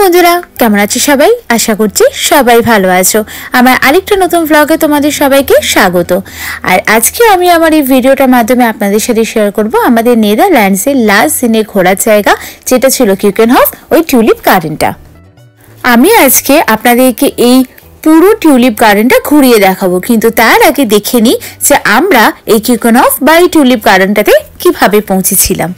বন্ধুরা, কেমন আছো সবাই? আশা করছি সবাই ভালো আছো। আমার আরেকটা নতুন ব্লগে তোমাদের সবাইকে স্বাগত। আর আজকে আমি আমার এই ভিডিওটার মাধ্যমে আপনাদের সাথে শেয়ার করব আমাদের নেদারল্যান্ডসের লাস্ট দিনে ঘোরার জায়গা, যেটা ছিল কিউকেনহফ, ওই টিউলিপ গার্ডেনটা। আমি আজকে আপনাদেরকে এই পুরো টিউলিপ গার্ডেনটা ঘুরিয়ে দেখাবো, কিন্তু তার আগে দেখে নিই যে আমরা এই কিউকেনহফ বা এই টিউলিপ গার্ডেনটাতে কিভাবে পৌঁছেছিলাম।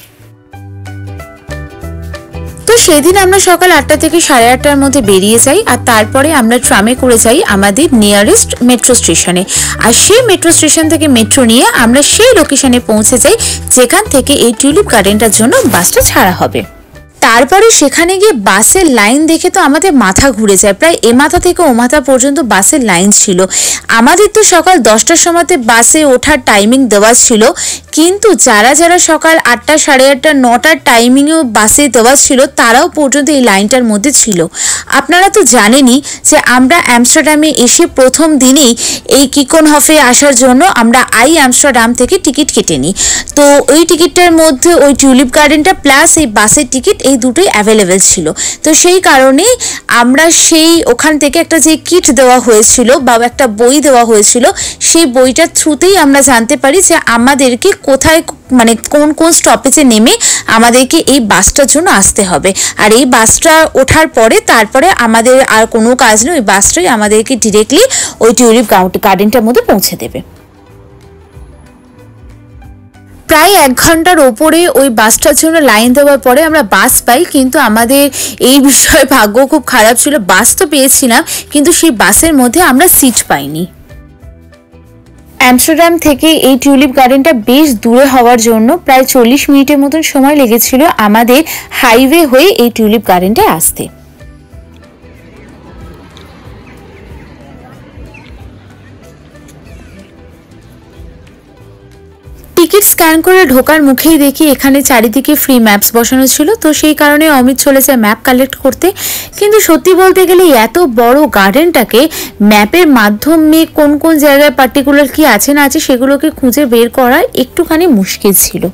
তো সেদিন আমরা সকাল 8টা থেকে 8:30টার মধ্যে বেরিয়ে যাই, আর তারপরে আমরা ট্রামে করে যাই আমাদের নিয়ারেস্ট মেট্রো স্টেশনে। আর সেই মেট্রো স্টেশন থেকে মেট্রো নিয়ে আমরা সেই লোকেশনে পৌঁছে যাই যেখান থেকে এই টিউলিপ গার্ডেনটার জন্য বাসটা ছাড়া হবে। তারপরে সেখানে গিয়ে বাসের লাইন দেখে তো আমাদের মাথা ঘুরে যায়। প্রায় এ মাথা থেকে ও মাথা পর্যন্ত বাসের লাইন ছিল। আমাদের তো সকাল 10টার সময়তে বাসে ওঠার টাইমিং দেওয়া ছিল, কিন্তু যারা যারা সকাল 8টা, 8:30, 9টার টাইমিংয়েও বাসে দেওয়া ছিল, তারাও পর্যন্ত এই লাইনটার মধ্যে ছিল। আপনারা তো জানেনই যে আমরা আমস্টারডামে এসে প্রথম দিনেই এই কিউকেনহফে আসার জন্য আমরা আমস্টারডাম থেকে টিকিট কেটে নিই। তো ওই টিকিটটার মধ্যে ওই টিউলিপ গার্ডেনটা প্লাস এই বাসের টিকিট, এই দুটোই অ্যাভেলেবেল ছিল। তো সেই কারণে আমরা সেই ওখান থেকে একটা যে কিট দেওয়া হয়েছিল বা একটা বই দেওয়া হয়েছিল, সেই বইটার থ্রুতেই আমরা জানতে পারি যে আমাদেরকে কোথায়, মানে কোন কোন স্টপেজে নেমে আমাদেরকে এই বাসটার জন্য আসতে হবে। আর এই বাসটা ওঠার পরে তারপরে আমাদের আর কোনো কাজ নেই, ওই বাসটাই আমাদেরকে ডিরেক্টলি ওই টিউলিপ গার্ডেনটার মধ্যে পৌঁছে দেবে। প্রায় 1 ঘন্টার ওপরে ওই বাসটার জন্য লাইন দেওয়ার পরে আমরা বাস পাই, কিন্তু আমাদের এই বিষয়ে ভাগ্য খুব খারাপ ছিল। বাস তো পেয়েছিলাম, কিন্তু সেই বাসের মধ্যে আমরা সিট পাইনি। আমস্টারডাম থেকে এই টিউলিপ গার্ডেনটা বেশ দূরে হওয়ার জন্য প্রায় 40 মিনিটের মতন সময় লেগেছিল আমাদের হাইওয়ে হয়ে এই টিউলিপ গার্ডেনটায় আসতে। টিকিট স্ক্যান করে ঢোকার মুখেই দেখি এখানে চারিদিকে ফ্রি ম্যাপস বসানো ছিল। তো সেই কারণে অমিত চলে যায় ম্যাপ কালেক্ট করতে। কিন্তু সত্যি বলতে গেলে এত বড় গার্ডেনটাকে ম্যাপের মাধ্যমে কোন কোন জায়গায় পার্টিকুলার কি আছে না আছে সেগুলোকে খুঁজে বের করা একটুখানি মুশকিল ছিল।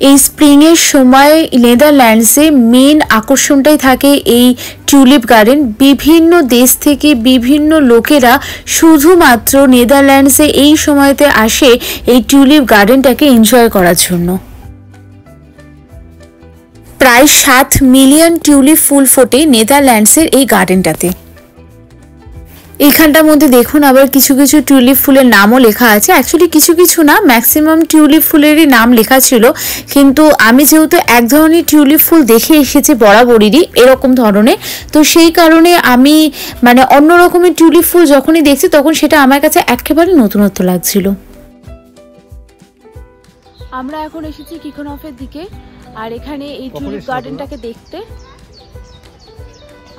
এই স্প্রিংয়ের সময় নেদারল্যান্ডসে মেন আকর্ষণটাই থাকে এই টিউলিপ গার্ডেন। বিভিন্ন দেশ থেকে বিভিন্ন লোকেরা শুধুমাত্র নেদারল্যান্ডসে এই সময়তে আসে এই টিউলিপ গার্ডেনটাকে এনজয় করার জন্য। প্রায় 7 মিলিয়ন টিউলিপ ফুল ফোটে নেদারল্যান্ডসের এই গার্ডেনটাতে। এইখানটার মধ্যে দেখুন আবার কিছু কিছু টিউলিপ ফুলের নামও লেখা আছে। অ্যাকচুয়ালি কিছু কিছু না, ম্যাক্সিমাম টিউলিপ ফুলেরই নাম লেখা ছিল, কিন্তু আমি যেহেতু এক ধরনের টিউলিপ ফুল দেখে এসেছি বরাবরেরই এরকম ধরনের, তো সেই কারণে আমি মানে অন্য রকমের টিউলিপ ফুল যখনই দেখছি তখন সেটা আমার কাছে একেবারে নতুনত্ব লাগছিল। আমরা এখন এসেছি কিউকেনহফের দিকে, আর এখানে এই টিউলিপ গার্ডেনটাকে দেখতে।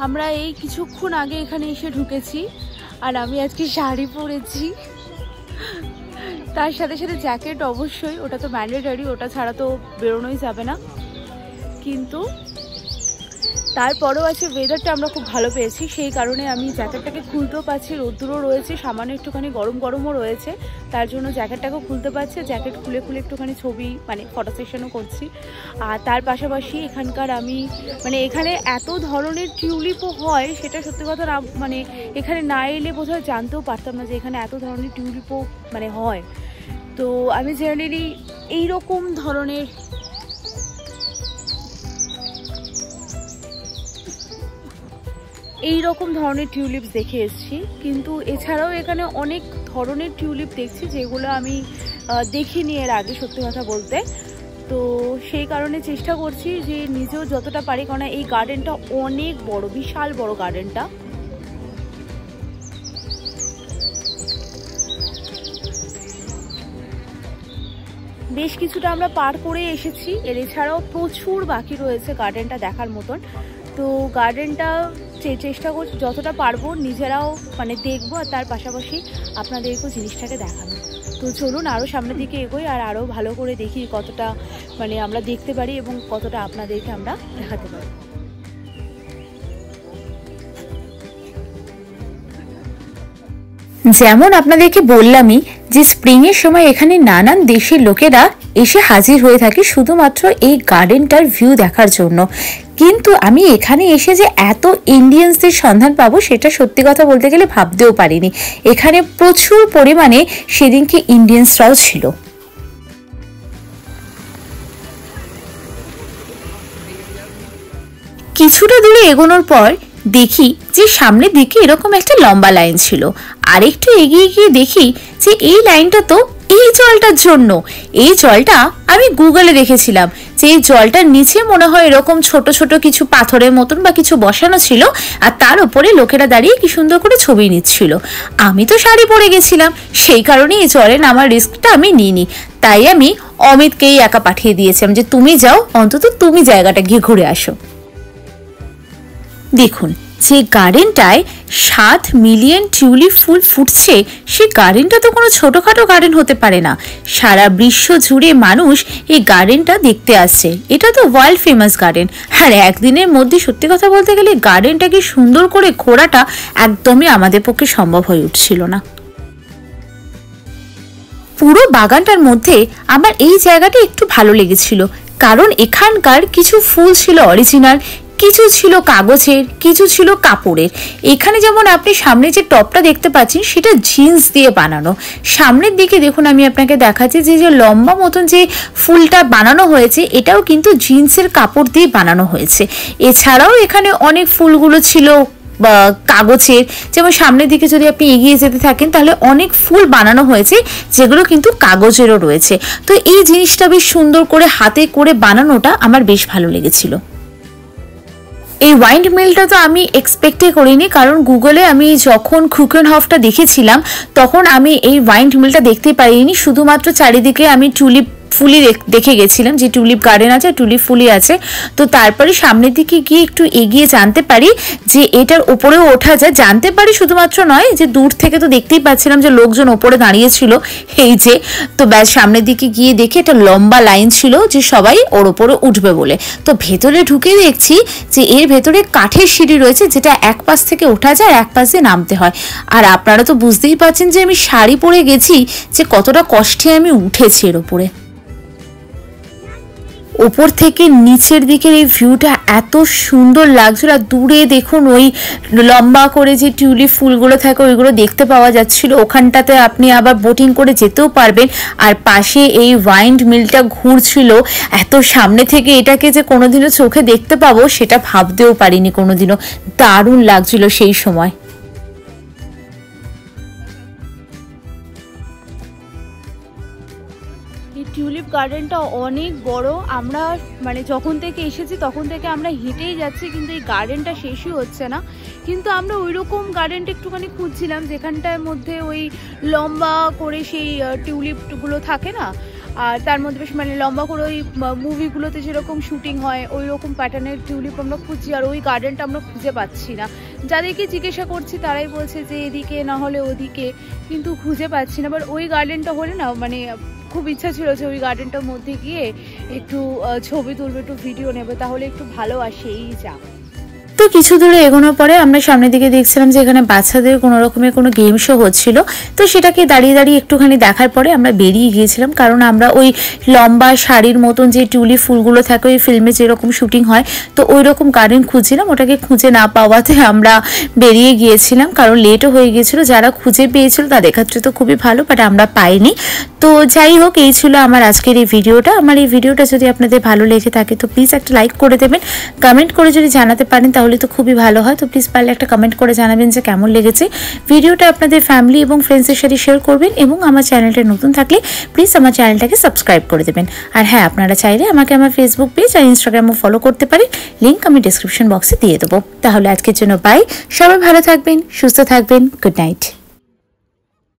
আমরা এই কিছুক্ষণ আগে এখানে এসে ঢুকেছি, আর আমি আজকে শাড়ি পরেছি, তার সাথে সাথে জ্যাকেট অবশ্যই, ওটা তো ম্যান্ডেটরি, ওটা ছাড়া তো বেরোনোই যাবে না। কিন্তু তারপরেও আছে ওয়েদারটা আমরা খুব ভালো পেয়েছি, সেই কারণে আমি জ্যাকেটটাকে খুলতেও পারছি। রোদ্দুরও রয়েছে, সামান্য একটুখানি গরমও রয়েছে, তার জন্য জ্যাকেটটাকেও খুলতে পারছি। জ্যাকেট খুলে খুলে একটুখানি ছবি মানে ফটো সেশনও করছি। আর তার পাশাপাশি এখানকার আমি মানে এখানে এত ধরনের টিউলিপও হয় সেটা সত্যি কথা না, মানে এখানে না এলে বোধহয় জানতেও পারতাম না যে এখানে এত ধরনের টিউলিপও মানে হয়। তো আমি জেনারেলি এইরকম ধরনের টিউলিপ দেখে এসেছি, কিন্তু এছাড়াও এখানে অনেক ধরনের টিউলিপ দেখছি যেগুলো আমি দেখিনি এর আগে, সত্যি কথা বলতে। তো সেই কারণে চেষ্টা করছি যে নিজেও যতটা পারি, কারণ এই গার্ডেনটা অনেক বড়, বিশাল বড় গার্ডেনটা। বেশ কিছুটা আমরা পার করে এসেছি, এর এছাড়াও প্রচুর বাকি রয়েছে গার্ডেনটা দেখার মতন। তো গার্ডেনটা চেষ্টা করছি যতটা পারবো নিজেরাও মানে দেখবো, আর তার পাশাপাশি আপনাদেরকেও জিনিসটাকে দেখানো। তো চলুন আরও সামনের দিকে এগোই, আর আরও ভালো করে দেখি কতটা মানে আমরা দেখতে পারি এবং কতটা আপনাদেরকে আমরা দেখাতে পারি। যেমন আপনাদেরকে বললামই যে স্প্রিংয়ের সময় এখানে নানান দেশের লোকেরা এসে হাজির হয়ে থাকে শুধুমাত্র এই গার্ডেনটার ভিউ দেখার জন্য। কিন্তু আমি এখানে এসে যে এত ইন্ডিয়ানসদের সন্ধান পাবো সেটা সত্যি কথা বলতে গেলে ভাবতেও পারিনি। এখানে প্রচুর পরিমাণে সেদিনকে ইন্ডিয়ানসরাও ছিল। কিছুটা দূরে এগোনোর পর দেখি যে সামনের দিকে এরকম একটা লম্বা লাইন ছিল, আর একটু এগিয়ে গিয়ে দেখি যে এই লাইনটা তো এই জলটার জন্য। এই জলটা আমি গুগলে দেখেছিলাম যে এই জলটার নিচে মনে হয় এরকম ছোট ছোট কিছু পাথরের মতন বা কিছু বসানো ছিল, আর তার উপরে লোকেরা দাঁড়িয়ে কি সুন্দর করে ছবি নিচ্ছিল। আমি তো শাড়ি পরে গেছিলাম, সেই কারণে এই জলে নামার রিস্কটা আমি নিইনি। তাই আমি অমিতকেই একা পাঠিয়ে দিয়েছিলাম যে তুমি যাও, অন্তত তুমি জায়গাটা গিয়ে ঘুরে আসো। দেখুন যে গার্ডেনটায় 7 মিলিয়ন টিউলিপ ফুল ফুটছে, সে গার্ডেনটা তো কোনো ছোটখাটো গার্ডেন হতে পারে না। সারা বিশ্ব জুড়ে মানুষ এই গার্ডেনটা দেখতে আসছে। এটা তো ওয়ার্ল্ড ফেমাস গার্ডেন। আর একদিনের মধ্যে সত্যি কথা বলতে গেলে গার্ডেনটাকে সুন্দর করে ঘোরাটা একদমই আমাদের পক্ষে সম্ভব হয়ে উঠছিল না। পুরো বাগানটার মধ্যে আমার এই জায়গাটা একটু ভালো লেগেছিল, কারণ এখানকার কিছু ফুল ছিল অরিজিনাল, কিছু ছিল কাগজের, কিছু ছিল কাপড়ের। এখানে যেমন আপনি সামনে যে টপটা দেখতে পাচ্ছেন সেটা জিন্স দিয়ে বানানো। সামনের দিকে দেখুন আমি আপনাকে দেখাচ্ছি যে লম্বা মতন যে ফুলটা বানানো হয়েছে এটাও কিন্তু জিন্সের কাপড় দিয়ে বানানো হয়েছে। এছাড়াও এখানে অনেক ফুলগুলো ছিল কাগজের, যেমন সামনের দিকে যদি আপনি এগিয়ে যেতে থাকেন তাহলে অনেক ফুল বানানো হয়েছে যেগুলো কিন্তু কাগজেরও রয়েছে। তো এই জিনিসটা বেশ সুন্দর করে হাতে করে বানানোটা আমার বেশ ভালো লেগেছিল। এই ওয়াইন্ড মিলটা তো আমি এক্সপেক্টই করিনি, কারণ গুগলে আমি যখন ক্রুকেনহফটা দেখেছিলাম তখন আমি এই ওয়াইন্ড মিলটা দেখতে পারিনি। শুধুমাত্র চারিদিকে আমি টুলিপ ফুলই দেখে গেছিলাম, যে টুলিপ গার্ডেন আছে টুলিপ ফুলই আছে। তো তারপরে সামনের দিকে গিয়ে একটু এগিয়ে জানতে পারি যে এটার উপরেও ওঠা যায়। জানতে পারি শুধুমাত্র নয়, যে দূর থেকে তো দেখতেই পাচ্ছিলাম যে লোকজন ওপরে দাঁড়িয়েছিল। এই যে তো ব্যাস সামনের দিকে গিয়ে দেখি একটা লম্বা লাইন ছিল যে সবাই ওর ওপরে উঠবে বলে। তো ভেতরে ঢুকে দেখছি যে এর ভেতরে কাঠের সিঁড়ি রয়েছে, যেটা এক পাশ থেকে ওঠা যায় এক পাশ দিয়ে নামতে হয়। আর আপনারা তো বুঝতেই পারছেন যে আমি শাড়ি পরে গেছি, যে কতটা কষ্টে আমি উঠেছি এর ওপরে। ওপর থেকে নিচের দিকের এই ভিউটা এত সুন্দর লাগছিল। আর দূরে দেখুন ওই লম্বা করে যে টিউলিপ ফুলগুলো থাকে ওইগুলো দেখতে পাওয়া যাচ্ছিল। ওখানটাতে আপনি আবার বোটিং করে যেতেও পারবেন। আর পাশে এই ওয়াইন্ড মিলটা ঘুরছিল। এত সামনে থেকে এটাকে যে কোনোদিনও চোখে দেখতে পাবো সেটা ভাবতেও পারিনি কোনোদিনও। দারুণ লাগছিল সেই সময়। টিউলিপ গার্ডেনটা অনেক বড়। আমরা মানে যখন থেকে এসেছি তখন থেকে আমরা হেঁটেই যাচ্ছি, কিন্তু এই গার্ডেনটা শেষই হচ্ছে না। কিন্তু আমরা ওই রকম গার্ডেনটা একটুখানি খুঁজছিলাম যেখানটার মধ্যে ওই লম্বা করে সেই টিউলিপগুলো থাকে না, আর তার মধ্যে বেশ মানে লম্বা করে ওই মুভিগুলোতে যেরকম শুটিং হয় ওই রকম প্যাটার্নের টিউলিপ আমরা খুঁজছি। আর ওই গার্ডেনটা আমরা খুঁজে পাচ্ছি না। যাদেরকে জিজ্ঞাসা করছি তারাই বলছে যে এদিকে না হলে ওদিকে, কিন্তু খুঁজে পাচ্ছি না। বাট ওই গার্ডেনটা হলে না মানে খুব ইচ্ছা ছিল যে ওই গার্ডেনটার মধ্যে গিয়ে একটু ছবি তুলবে, একটু ভিডিও নেবে, তাহলে একটু ভালো আসে এই যা। তো কিছু দূরে এগোনোর পরে আমরা সামনের দিকে দেখছিলাম যে এখানে বাচ্চাদের কোনো রকমের কোনো গেম শো হচ্ছিল। তো সেটাকে দাঁড়িয়ে দাঁড়িয়ে একটুখানি দেখার পরে আমরা বেরিয়ে গিয়েছিলাম, কারণ আমরা ওই লম্বা শাড়ির মতন যে টিউলিপ ফুলগুলো থাকে ওই ফিল্মে যেরকম শুটিং হয় তো ওই রকম গার্ডেন খুঁজছিলাম। ওটাকে খুঁজে না পাওয়াতে আমরা বেরিয়ে গিয়েছিলাম, কারণ লেটও হয়ে গিয়েছিল। যারা খুঁজে পেয়েছিল তাদের ক্ষেত্রে তো খুবই ভালো, বাট আমরা পাইনি। তো যাই হোক, এই ছিল আমার আজকের এই ভিডিওটা। আমার এই ভিডিওটা যদি আপনাদের ভালো লেগে থাকে তো প্লিজ একটা লাইক করে দেবেন। কমেন্ট করে যদি জানাতে পারেন তাহলে তো খুবই ভালো হয়। তো প্লিজ পারলে একটা কমেন্ট করে জানাবেন যে কেমন লেগেছে ভিডিওটা। আপনাদের ফ্যামিলি এবং ফ্রেন্ডসের সাথে শেয়ার করবেন, এবং আমার চ্যানেলটা নতুন থাকলে প্লিজ আমার চ্যানেলটাকে সাবস্ক্রাইব করে দেবেন। আর হ্যাঁ, আপনারা চাইলে আমাকে আমার ফেসবুক পেজ আর ইনস্টাগ্রামও ফলো করতে পারেন, লিঙ্ক আমি ডিসক্রিপশন বক্সে দিয়ে দেবো। তাহলে আজকের জন্য বাই, সবাই ভালো থাকবেন, সুস্থ থাকবেন, গুড নাইট।